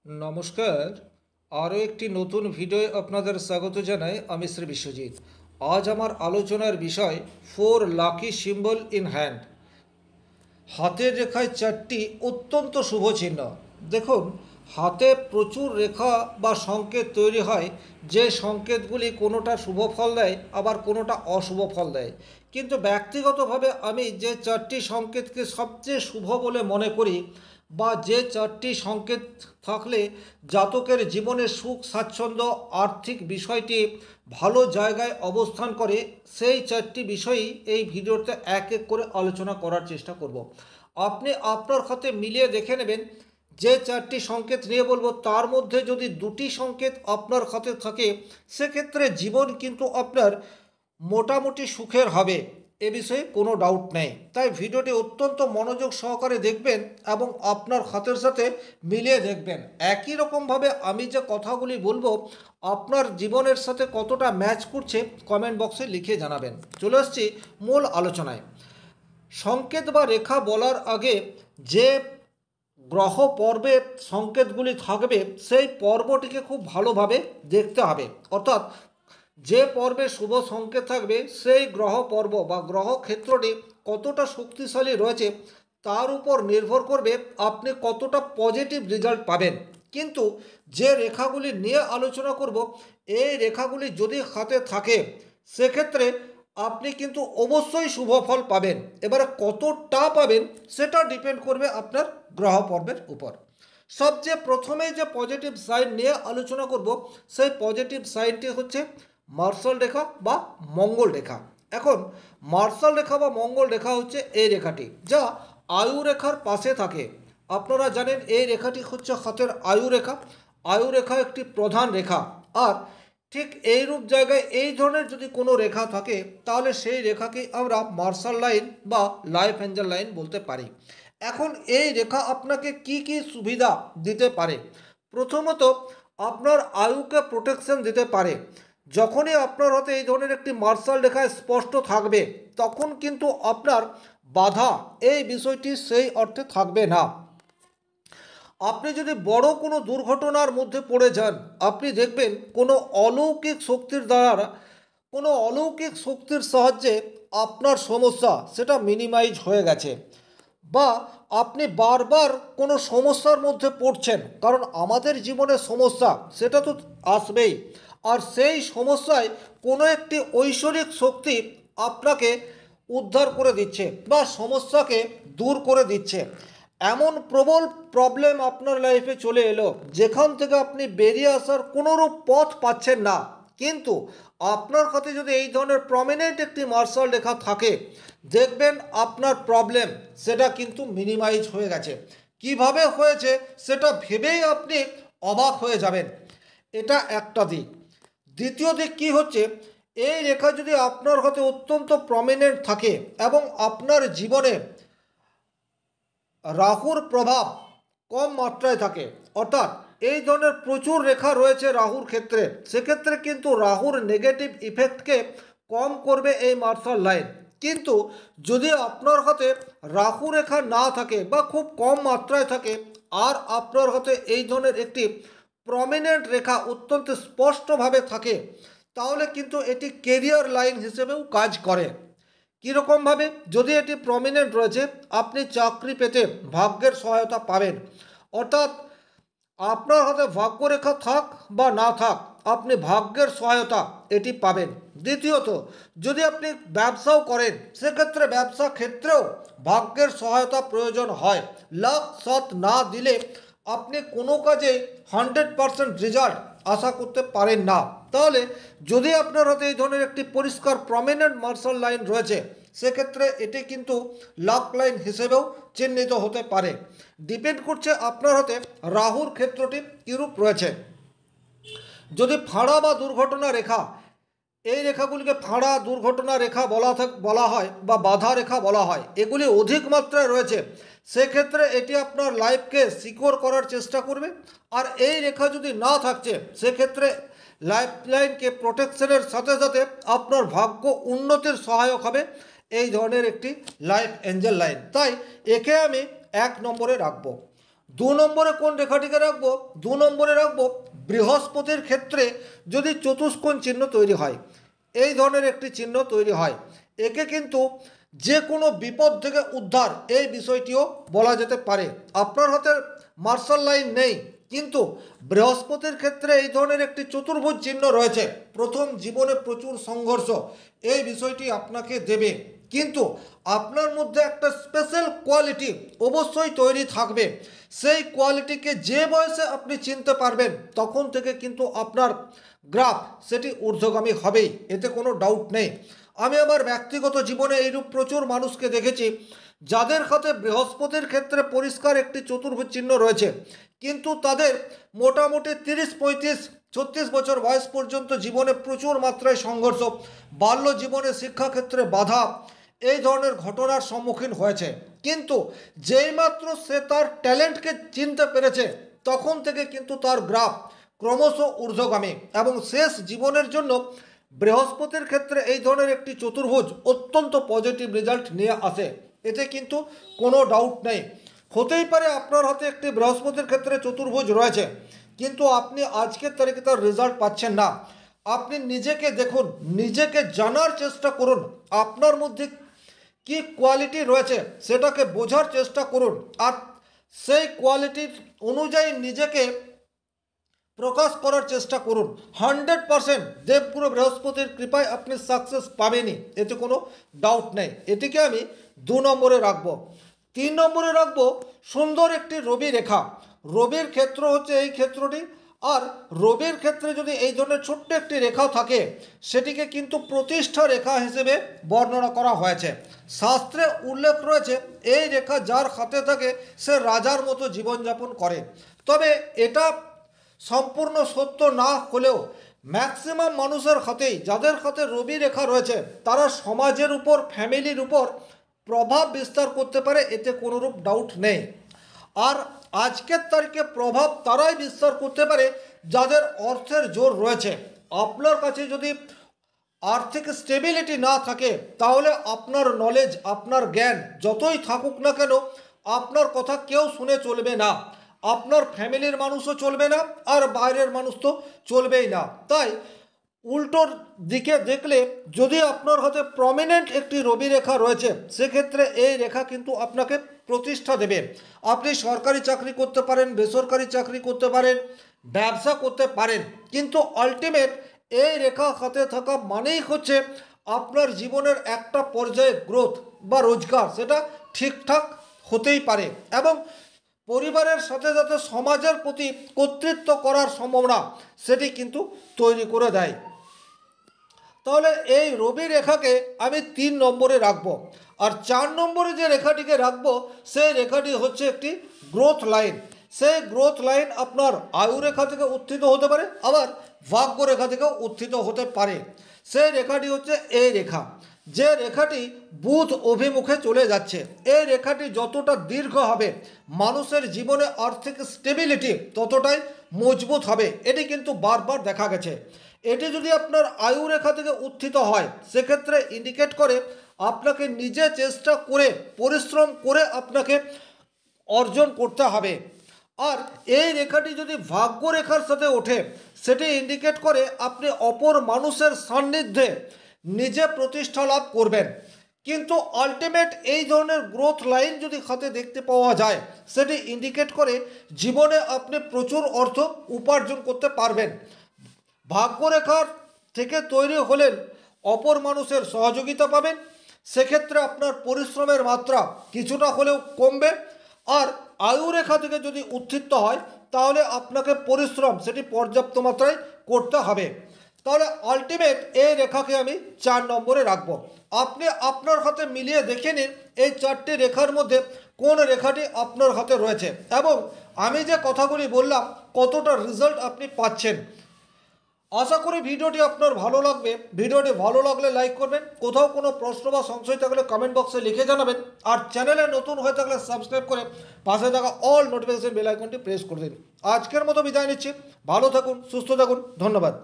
নমস্কার। আরও একটি নতুন ভিডিও আপনাদের স্বাগত জানাই। আমি শ্রী বিশ্বজিৎ। আজ আমার আলোচনার বিষয় 4 লাকি সিম্বল ইন হ্যান্ড। হাতের রেখায় 4টি অত্যন্ত শুভ চিহ্ন। দেখুন, হাতে প্রচুর রেখা বা সংকেত তৈরি হয়, যে সংকেতগুলি কোনোটা শুভ ফল দেয় আবার কোনোটা অশুভ ফল দেয়। কিন্তু ব্যক্তিগতভাবে আমি যে 4টি সংকেতকে সবচেয়ে শুভ বলে মনে করি, বা যে 4টি সংকেত থাকলে জাতকের জীবনে সুখ স্বাচ্ছন্দ্য আর্থিক বিষয়টি ভালো জায়গায় অবস্থান করে, সেই 4টি বিষয়ই এই ভিডিওতে এক এক করে আলোচনা করার চেষ্টা করব। আপনি আপনার খাতে মিলিয়ে দেখে নেবেন, যে 4টি সংকেত নিয়ে বলবো তার মধ্যে যদি 2টি সংকেত আপনার খাতে থাকে, সেক্ষেত্রে জীবন কিন্তু আপনার মোটামুটি সুখের হবে, এ বিষয়ে কোনো ডাউট নেই। তাই ভিডিওটি অত্যন্ত মনোযোগ সহকারে দেখবেন এবং আপনার খাতের সাথে মিলিয়ে দেখবেন। একই রকমভাবে আমি যে কথাগুলি বলবো আপনার জীবনের সাথে কতটা ম্যাচ করছে কমেন্ট বক্সে লিখে জানাবেন। চলে আসছি মূল আলোচনায়। সংকেত বা রেখা বলার আগে যে গ্রহ পর্বের সংকেতগুলি থাকবে, সেই পর্বটিকে খুব ভালোভাবে দেখতে হবে। অর্থাৎ যে পর্বে শুভ সংকেত থাকবে, সেই গ্রহ পর্ব বা গ্রহ ক্ষেত্রটি কতটা শক্তিশালী রয়েছে তার উপর নির্ভর করবে আপনি কতটা পজিটিভ রেজাল্ট পাবেন। কিন্তু যে রেখাগুলি নিয়ে আলোচনা করব, এই রেখাগুলি যদি হাতে থাকে, সেক্ষেত্রে আপনি কিন্তু অবশ্যই শুভ ফল পাবেন। এবারে কতটা পাবেন সেটা ডিপেন্ড করবে আপনার গ্রহ পর্বের উপর। সবচেয়ে প্রথমে যে পজিটিভ সাইন নিয়ে আলোচনা করব, সেই পজিটিভ সাইনটি হচ্ছে মার্শাল রেখা বা মঙ্গল রেখা। এখন মার্শাল রেখা বা মঙ্গল রেখা হচ্ছে এই রেখাটি, যা আয়ু রেখার পাশে থাকে। আপনারা জানেন এই রেখাটি হচ্ছে হাতের আয়ু রেখা। আয়ু রেখা একটি প্রধান রেখা। আর ঠিক এইরূপ জায়গায় এই ধরনের যদি কোনো রেখা থাকে, তাহলে সেই রেখাকে আমরা মার্শাল লাইন বা লাইফ এঞ্জেল লাইন বলতে পারি। এখন এই রেখা আপনাকে কি কি সুবিধা দিতে পারে? প্রথমত, আপনার আয়ুকে প্রোটেকশন দিতে পারে। যখনই আপনার হাতে এই ধরনের একটি মার্শাল রেখা স্পষ্ট থাকবে, তখন কিন্তু আপনার বাধা এই বিষয়টি সেই অর্থে থাকবে না। আপনি যদি বড় কোনো দুর্ঘটনার মধ্যে পড়ে যান, আপনি দেখবেন কোনো অলৌকিক শক্তির দ্বারা, কোনো অলৌকিক শক্তির সাহায্যে আপনার সমস্যা সেটা মিনিমাইজ হয়ে গেছে। বা আপনি বারবার কোনো সমস্যার মধ্যে পড়ছেন, কারণ আমাদের জীবনে সমস্যা সেটা তো আসবেই। আর সেই সমস্যায় কোনো একটি ঐশ্বরিক শক্তি আপনাকে উদ্ধার করে দিচ্ছে বা সমস্যাকে দূর করে দিচ্ছে। এমন প্রবল প্রবলেম আপনার লাইফে চলে এলো, যেখান থেকে আপনি বেরিয়ে আসার কোনোরূপ পথ পাচ্ছেন না। কিন্তু আপনার কাছে যদি এই ধরনের প্রমিনেন্ট একটি মার্শাল রেখা থাকে, দেখবেন আপনার প্রবলেম সেটা কিন্তু মিনিমাইজ হয়ে গেছে। কিভাবে হয়েছে সেটা ভেবেই আপনি অবাক হয়ে যাবেন। এটা একটা দিক। দ্বিতীয় দিক কি হচ্ছে, এই রেখা যদি আপনার হাতে অত্যন্ত প্রমিনেন্ট থাকে এবং আপনার জীবনে রাহুর প্রভাব কম মাত্রায় থাকে, অর্থাৎ এই ধরনের প্রচুর রেখা রয়েছে রাহুর ক্ষেত্রে, সেক্ষেত্রে কিন্তু রাহুর নেগেটিভ ইফেক্টকে কম করবে এই মার্শাল লাইন। কিন্তু যদি আপনার হাতে রাহু রেখা না থাকে বা খুব কম মাত্রায় থাকে, আর আপনার হাতে এই ধরনের একটি প্রমিনেন্ট রেখা অত্যন্ত স্পষ্টভাবে থাকে, তাহলে কিন্তু এটি কেরিয়ার লাইন হিসেবেও কাজ করে। কীরকমভাবে? যদি এটি প্রমিনেন্ট রয়েছে, আপনি চাকরি পেতে ভাগ্যের সহায়তা পাবেন। অর্থাৎ আপনার হাতে ভাগ্যরেখা থাক বা না থাক, আপনি ভাগ্যের সহায়তা এটি পাবেন। দ্বিতীয়ত, যদি আপনি ব্যবসাও করেন, সেক্ষেত্রে ব্যবসা ক্ষেত্রেও ভাগ্যের সহায়তা প্রয়োজন হয়। লাক সাথ না দিলে আপনি কোনো কাজে 100% রেজাল্ট আশা করতে পারেন না। তাহলে যদি আপনার হাতে এই ধরনের একটি পরিষ্কার প্রমিনেন্ট মার্শাল লাইন রয়েছে, সেক্ষেত্রে এটি কিন্তু লাক লাইন হিসেবেও চিহ্নিত হতে পারে। ডিপেন্ড করছে আপনার হাতে রাহুর ক্ষেত্রটি কীরূপ রয়েছে। যদি ফাঁড়া বা দুর্ঘটনা রেখা, এই রেখাগুলিকে ফাঁড়া দুর্ঘটনা রেখা বলা হয় বা বাধা রেখা বলা হয়, এগুলি অধিক মাত্রায় রয়েছে, সেক্ষেত্রে এটি আপনার লাইফকে সিকিউর করার চেষ্টা করবে। আর এই রেখা যদি না থাকছে, সেক্ষেত্রে লাইফ লাইনকে প্রোটেকশনের সাথে সাথে আপনার ভাগ্য উন্নতির সহায়ক হবে এই ধরনের একটি লাইফ এঞ্জেল লাইন। তাই একে আমি 1 নম্বরে রাখবো। দু নম্বরে কোন রেখাটিকে রাখবো? দু নম্বরে রাখবো বৃহস্পতির ক্ষেত্রে যদি চতুষ্কোণ চিহ্ন তৈরি হয়, এই ধরনের একটি চিহ্ন তৈরি হয়, একে কিন্তু যে কোনো বিপদ থেকে উদ্ধার এই বিষয়টিও বলা যেতে পারে। আপনার হাতে মার্শাল লাইন নেই, কিন্তু বৃহস্পতির ক্ষেত্রে এই ধরনের একটি চতুর্ভুজ চিহ্ন রয়েছে, প্রথম জীবনে প্রচুর সংঘর্ষ এই বিষয়টি আপনাকে দেবে, কিন্তু আপনার মধ্যে একটা স্পেশাল কোয়ালিটি অবশ্যই তৈরি থাকবে। সেই কোয়ালিটিকে যে বয়সে আপনি চিনতে পারবেন তখন থেকে কিন্তু আপনার গ্রাফ সেটি ঊর্ধ্বগামী হবেই, এতে কোনো ডাউট নেই। আমি আমার ব্যক্তিগত জীবনে এইরূপ প্রচুর মানুষকে দেখেছি যাদের হাতে বৃহস্পতির ক্ষেত্রে পরিষ্কার একটি চতুর্ভুজ চিহ্ন রয়েছে, কিন্তু তাদের মোটামুটি 30-35-36 বছর বয়স পর্যন্ত জীবনে প্রচুর মাত্রায় সংঘর্ষ, বাল্য জীবনে শিক্ষাক্ষেত্রে বাধা, এই ধরনের ঘটনার সম্মুখীন হয়েছে। কিন্তু যেইমাত্র সে তার ট্যালেন্টকে চিনতে পেরেছে তখন থেকে কিন্তু তার গ্রাফ ক্রমশ ঊর্ধ্বগামী, এবং শেষ জীবনের জন্য বৃহস্পতির ক্ষেত্রে এই ধরনের একটি চতুর্ভুজ অত্যন্ত পজিটিভ রেজাল্ট নিয়ে আসে, এতে কিন্তু কোনো ডাউট নেই। হতেই পারে আপনার হাতে একটি বৃহস্পতির ক্ষেত্রে চতুর্ভুজ রয়েছে, কিন্তু আপনি আজকের তারিখে তার রেজাল্ট পাচ্ছেন না। আপনি নিজেকে দেখুন, নিজেকে জানার চেষ্টা করুন, আপনার মধ্যে কি কোয়ালিটি রয়েছে সেটাকে বোঝার চেষ্টা করুন, আর সেই কোয়ালিটির অনুযায়ী নিজেকে প্রকাশ করার চেষ্টা করুন। 100% দেবগুরু বৃহস্পতির কৃপায় আপনি সাকসেস পাবেনই, এতে কোনো ডাউট নেই। এটিকে আমি 2 নম্বরে রাখবো। 3 নম্বরে রাখবো সুন্দর একটি রবি রেখা। রবির ক্ষেত্র হচ্ছে এই ক্ষেত্রটি, আর রবির ক্ষেত্রে যদি এই ধরনের ছোট্ট একটি রেখা থাকে সেটিকে কিন্তু প্রতিষ্ঠা রেখা হিসেবে বর্ণনা করা হয়েছে। শাস্ত্রে উল্লেখ রয়েছে এই রেখা যার হাতে থাকে সে রাজার মতো জীবনযাপন করে। তবে এটা সম্পূর্ণ সত্য না হলেও ম্যাক্সিমাম মানুষের হাতেই, যাদের হাতে রবি রেখা রয়েছে, তারা সমাজের উপর, ফ্যামিলির উপর প্রভাব বিস্তার করতে পারে, এতে কোনোরূপ ডাউট নেই। আর আজকের তারিখে প্রভাব তারাই বিস্তার করতে পারে যাদের অর্থের জোর রয়েছে। আপনার কাছে যদি আর্থিক স্টেবিলিটি না থাকে তাহলে আপনার নলেজ, আপনার জ্ঞান যতই থাকুক না কেন, আপনার কথা কেউ শুনে চলবে না, আপনার ফ্যামিলির মানুষও চলবে না, আর বাইরের মানুষ তো চলবেই না। তাই উল্টোর দিকে দেখলে যদি আপনার হাতে প্রমিনেন্ট একটি রবি রেখা রয়েছে সেক্ষেত্রে এই রেখা কিন্তু আপনাকে প্রতিষ্ঠা দেবে। আপনি সরকারি চাকরি করতে পারেন, বেসরকারি চাকরি করতে পারেন, ব্যবসা করতে পারেন, কিন্তু আলটিমেট এই রেখা হাতে থাকা মানেই হচ্ছে আপনার জীবনের একটা পর্যায়ে গ্রোথ বা রোজগার সেটা ঠিকঠাক হতেই পারে, এবং পরিবারের সাথে সাথে সমাজের প্রতি কর্তৃত্ব করার সম্ভাবনা সেটি কিন্তু তৈরি করে দেয়। তাহলে এই রবি রেখাকে আমি 3 নম্বরে রাখবো। আর 4 নম্বরে যে রেখাটিকে রাখবো সেই রেখাটি হচ্ছে একটি গ্রোথ লাইন। সেই গ্রোথ লাইন আপনার আয়ু রেখা থেকে উত্থিত হতে পারে, আবার ভাগ্য রেখা থেকেও উত্থিত হতে পারে। সেই রেখাটি হচ্ছে এই রেখা, যে রেখাটি বুধ অভিমুখে চলে যাচ্ছে। এই রেখাটি যতটা দীর্ঘ হবে মানুষের জীবনে আর্থিক স্টেবিলিটি ততটাই মজবুত হবে, এটি কিন্তু বারবার দেখা গেছে। এটি যদি আপনার আয়ু রেখা থেকে উত্থিত হয় সেক্ষেত্রে ইন্ডিকেট করে আপনাকে নিজে চেষ্টা করে, পরিশ্রম করে আপনাকে অর্জন করতে হবে। আর এই রেখাটি যদি ভাগ্য রেখার সাথে ওঠে সেটি ইন্ডিকেট করে আপনি অপর মানুষের সান্নিধ্যে নিজে প্রতিষ্ঠা লাভ করবেন। কিন্তু আলটিমেট এই ধরনের গ্রোথ লাইন যদি হাতে দেখতে পাওয়া যায় সেটি ইন্ডিকেট করে জীবনে আপনি প্রচুর অর্থ উপার্জন করতে পারবেন। ভাগ্যরেখার থেকে তৈরি হলেন অপর মানুষের সহযোগিতা পাবেন, সেক্ষেত্রে আপনার পরিশ্রমের মাত্রা কিছুটা হলেও কমবে। আর আয়ু রেখা থেকে যদি উত্থিত হয় তাহলে আপনাকে পরিশ্রম সেটি পর্যাপ্ত মাত্রায় করতে হবে। তাহলে আলটিমেট এই রেখাকে আমি 4 নম্বরে রাখবো। আপনি আপনার হাতে মিলিয়ে দেখে নিন এই 4টি রেখার মধ্যে কোন রেখাটি আপনার হাতে রয়েছে, এবং আমি যে কথাগুলি বললাম কতটা রেজাল্ট আপনি পাচ্ছেন। আশা করি ভিডিওটি আপনার ভালো লাগবে। ভিডিওটি ভালো লাগলে লাইক করবেন, কোথাও কোনো প্রশ্ন বা সংশয় থাকলে কমেন্ট বক্সে লিখে জানাবেন, আর চ্যানেলে নতুন হয়ে থাকলে সাবস্ক্রাইব করে পাশে থাকা অল নোটিফিকেশন বেল আইকনটি প্রেস করে দিন। আজকের মতো বিদায় নিচ্ছি, ভালো থাকুন, সুস্থ থাকুন, ধন্যবাদ।